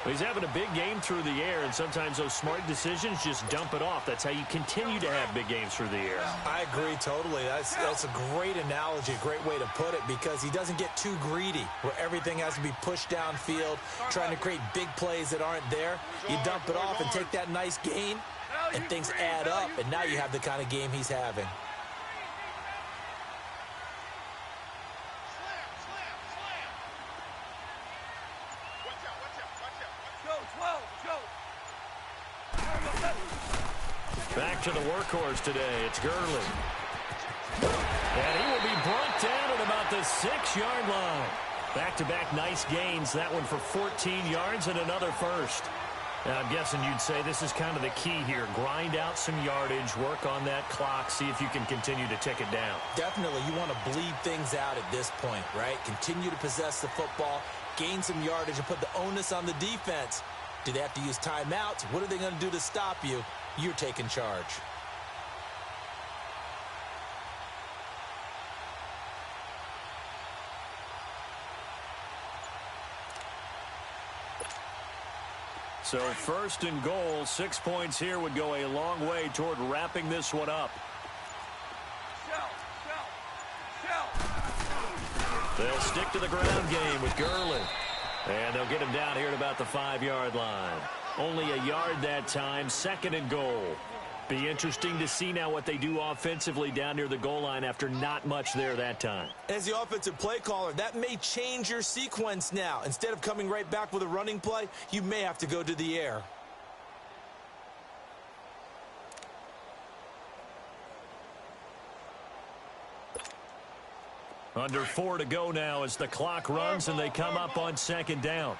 He's having a big game through the air, and sometimes those smart decisions just dump it off. That's how you continue to have big games through the air. I agree totally. That's a great analogy, a great way to put it, because he doesn't get too greedy where everything has to be pushed downfield, trying to create big plays that aren't there. You dump it off and take that nice gain, and things add up, and now you have the kind of game he's having. Back to the workhorse today. It's Gurley. And he will be brought down at about the 6-yard line. Back-to-back nice gains. That one for 14 yards and another first. Now, I'm guessing you'd say this is kind of the key here. Grind out some yardage, work on that clock, see if you can continue to tick it down. Definitely. You want to bleed things out at this point, right? Continue to possess the football, gain some yardage, and put the onus on the defense. Do they have to use timeouts? What are they going to do to stop you? You're taking charge. So first and goal, 6 points here would go a long way toward wrapping this one up. They'll stick to the ground game with Gurley. And they'll get him down here at about the 5-yard line. Only a yard that time, 2nd and goal. Be interesting to see now what they do offensively down near the goal line after not much there that time. As the offensive play caller, that may change your sequence now. Instead of coming right back with a running play, you may have to go to the air. Under 4 to go now as the clock runs and they come up on 2nd down.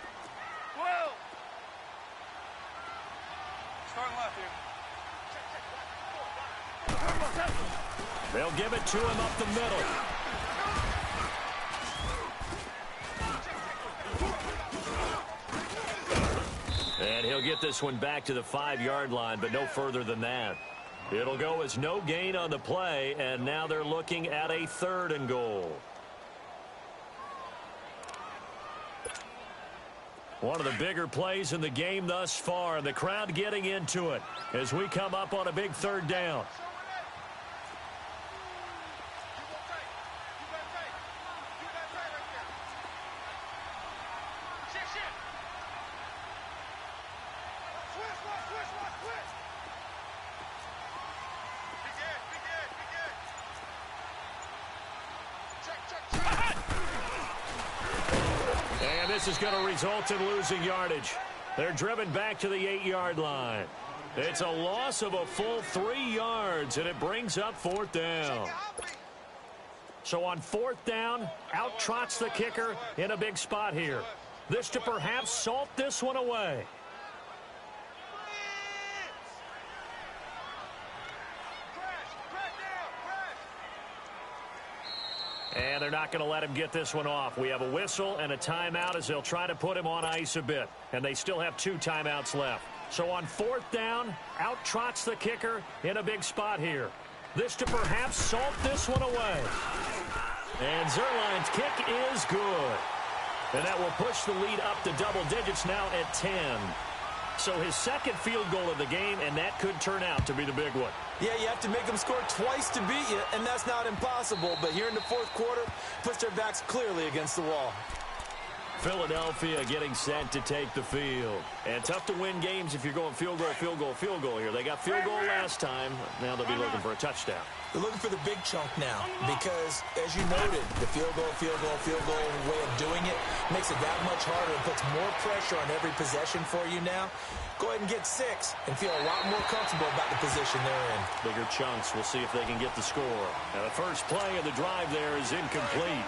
Starting left here. They'll give it to him up the middle. And he'll get this one back to the 5-yard line, but no further than that. It'll go as no gain on the play, and now they're looking at a 3rd and goal. One of the bigger plays in the game thus far, and the crowd getting into it as we come up on a big 3rd down. This is going to result in losing yardage. They're driven back to the 8-yard line. It's a loss of a full 3 yards, and it brings up 4th down. So on 4th down, out trots the kicker in a big spot here. This to perhaps salt this one away. And they're not going to let him get this one off. We have a whistle and a timeout as they'll try to put him on ice a bit. And they still have 2 timeouts left. So on 4th down, out trots the kicker in a big spot here. This to perhaps salt this one away. And Zerline's kick is good. And that will push the lead up to double digits now at 10. So his 2nd field goal of the game, and that could turn out to be the big one. Yeah, you have to make them score twice to beat you, and that's not impossible. But here in the 4th quarter, puts their backs clearly against the wall. Philadelphia getting set to take the field. And tough to win games if you're going field goal, field goal, field goal here. They got field goal last time. Now they'll be looking for a touchdown. They're looking for the big chunk now because, as you noted, the field goal way of doing it makes it that much harder and puts more pressure on every possession for you now. Go ahead and get 6 and feel a lot more comfortable about the position they're in. Bigger chunks. We'll see if they can get the score. Now, the first play of the drive there is incomplete.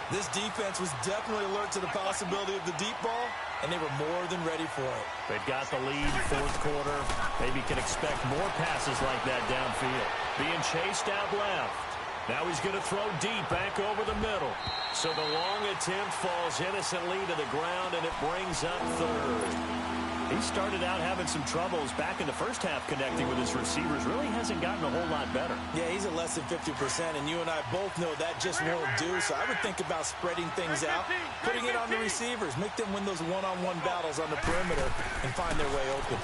This defense was definitely alert to the possibility of the deep ball, and they were more than ready for it. They've got the lead, 4th quarter. Maybe can expect more passes like that downfield. Being chased out left. Now he's going to throw deep back over the middle. So the long attempt falls innocently to the ground, and it brings up 3rd. He started out having some troubles back in the first half connecting with his receivers. Really hasn't gotten a whole lot better. Yeah, he's at less than 50%, and you and I both know that just won't do. So I would think about spreading things out, putting it on the receivers, make them win those one-on-one battles on the perimeter and find their way open.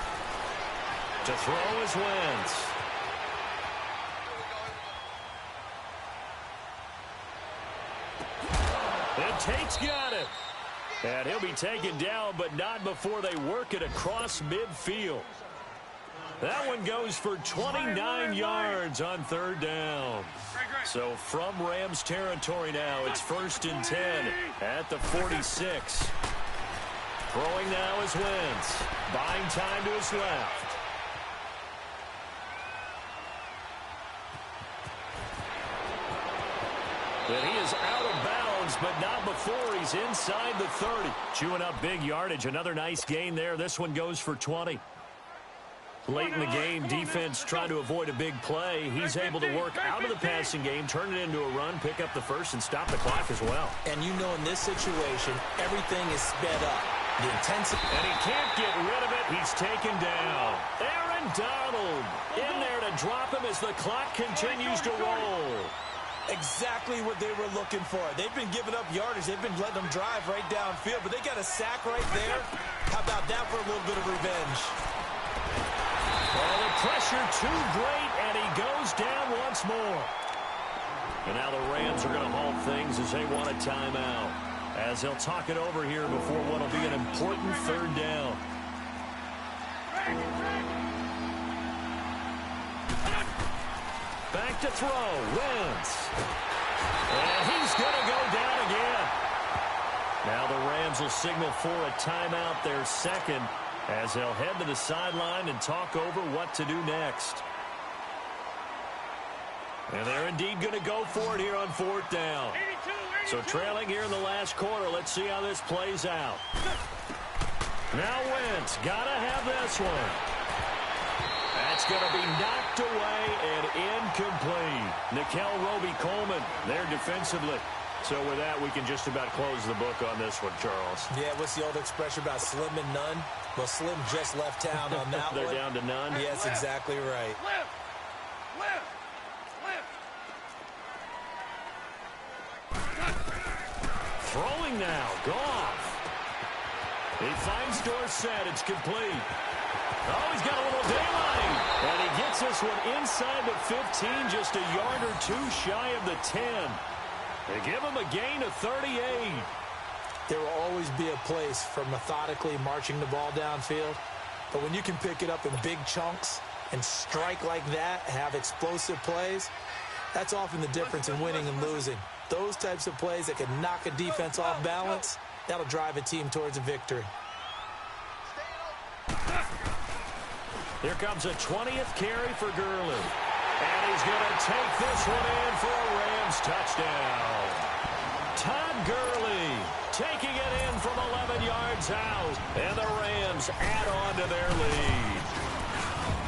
To throw is Wentz. And Tate's got it. And he'll be taken down, but not before they work it across midfield. That one goes for 29 yards on 3rd down. So from Rams territory now, it's 1st and 10 at the 46. Throwing now is Wentz. Buying time to his left. And he is out of bounds, but not before he's inside the 30. Chewing up big yardage. Another nice gain there. This one goes for 20. Late in the game, defense trying to avoid a big play. He's able to work out of the passing game, turn it into a run, pick up the 1st, and stop the clock as well. And you know in this situation, everything is sped up. The intensity. And he can't get rid of it. He's taken down. Aaron Donald in there to drop him as the clock continues to roll. Exactly what they were looking for. They've been giving up yardage. They've been letting them drive right downfield, but they got a sack right there. How about that for a little bit of revenge? Well, the pressure too great, and he goes down once more. And now the Rams are going to halt things as they want a timeout. as they'll talk it over here before what will be an important third down. Back to throw. Wentz. And he's going to go down again. Now the Rams will signal for a timeout, their second, as they'll head to the sideline and talk over what to do next. And they're indeed going to go for it here on fourth down. So trailing here in the last quarter. Let's see how this plays out. Now Wentz. Got to have this one. That's going to be knocked away and incomplete. Nickel Roby-Coleman there defensively. So with that, we can just about close the book on this one, Charles. Yeah, what's the old expression about slim and none? Well, Slim just left town on that They're one. down to none? Yes, exactly right. Throwing now. Goff. He finds Dorsett. It's complete. Oh, he's got a little daylight. And he gets this one inside the 15, just a yard or two shy of the 10. They give him a gain of 38. There will always be a place for methodically marching the ball downfield. But when you can pick it up in big chunks and strike like that, have explosive plays, that's often the difference in winning and losing. Those types of plays that can knock a defense off balance, that'll drive a team towards a victory. Here comes a 20th carry for Gurley. And he's going to take this one in for a Rams touchdown. Todd Gurley taking it in from 11 yards out. And the Rams add on to their lead.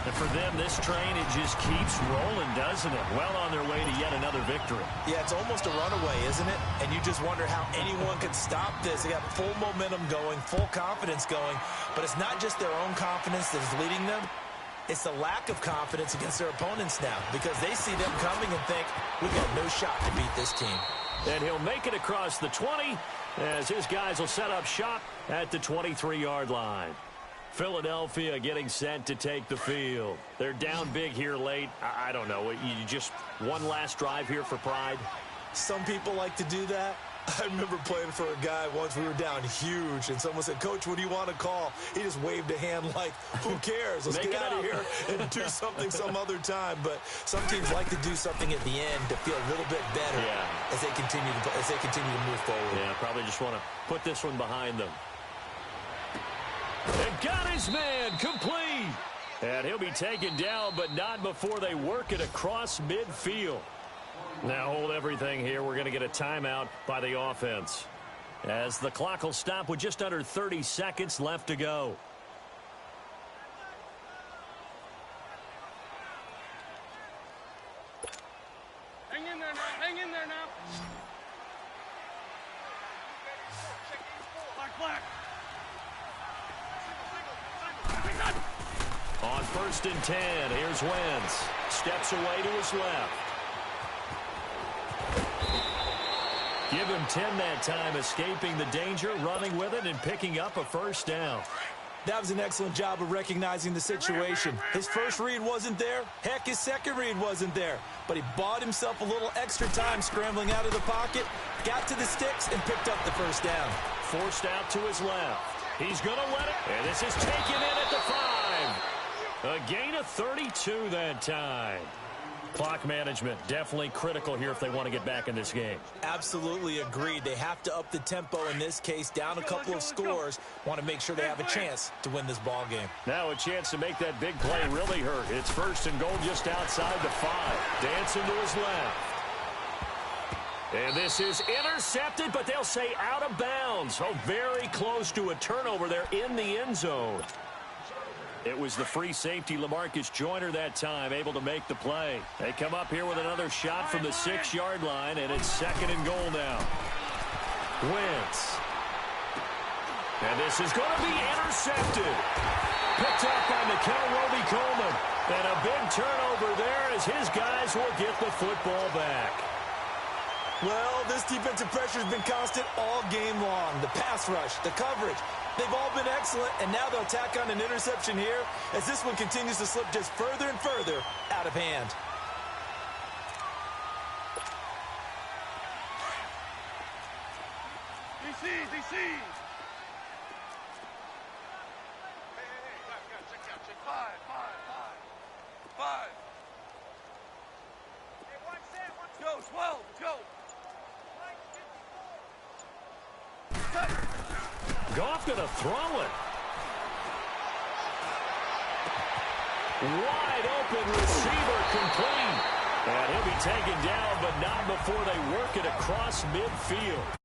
And for them, this train, it just keeps rolling, doesn't it? Well on their way to yet another victory. Yeah, it's almost a runaway, isn't it? And you just wonder how anyone could stop this. They got full momentum going, full confidence going. But it's not just their own confidence that is leading them. It's the lack of confidence against their opponents now, because they see them coming and think, we've got no shot to beat this team. And he'll make it across the 20 as his guys will set up shop at the 23-yard line. Philadelphia getting set to take the field. They're down big here late. I don't know. You just one last drive here for pride? Some people like to do that. I remember playing for a guy once. We were down huge, and someone said, Coach, what do you want to call? He just waved a hand like, who cares? Let's get out of here and do something some other time. But some teams like to do something at the end to feel a little bit better as they continue to move forward. Yeah, probably just want to put this one behind them. And got his man complete. And he'll be taken down, but not before they work it across midfield. Now hold everything here. We're going to get a timeout by the offense, as the clock will stop with just under 30 seconds left to go. Hang in there now. Hang in there now. Black. On 1st and 10, here's Wentz. Steps away to his left. Give him 10 that time, escaping the danger, running with it, and picking up a first down. That was an excellent job of recognizing the situation. His first read wasn't there. Heck, his second read wasn't there. But he bought himself a little extra time scrambling out of the pocket, got to the sticks, and picked up the first down. Forced out to his left. He's going to let it. And this is taken in at the 5. A gain of 32 that time. Clock management definitely critical here if they want to get back in this game. Absolutely agreed. They have to up the tempo in this case, down a couple of scores. Want to make sure they have a chance to win this ball game. Now a chance to make that big play really hurt. It's 1st and goal just outside the 5. Dancing to his left. And this is intercepted, but they'll say out of bounds. Oh, very close to a turnover there in the end zone. It was the free safety, LaMarcus Joyner, that time, able to make the play. They come up here with another shot from the 6-yard line, and it's 2nd and goal now. Wentz. And this is going to be intercepted. Picked up by Nickel Roby-Coleman. And a big turnover there as his guys will get the football back. Well, this defensive pressure has been constant all game long. The pass rush, the coverage, they've all been excellent, and now they'll tack on an interception here as this one continues to slip just further and further out of hand. Goff going to throw it. Wide open receiver complete. And he'll be taken down, but not before they work it across midfield.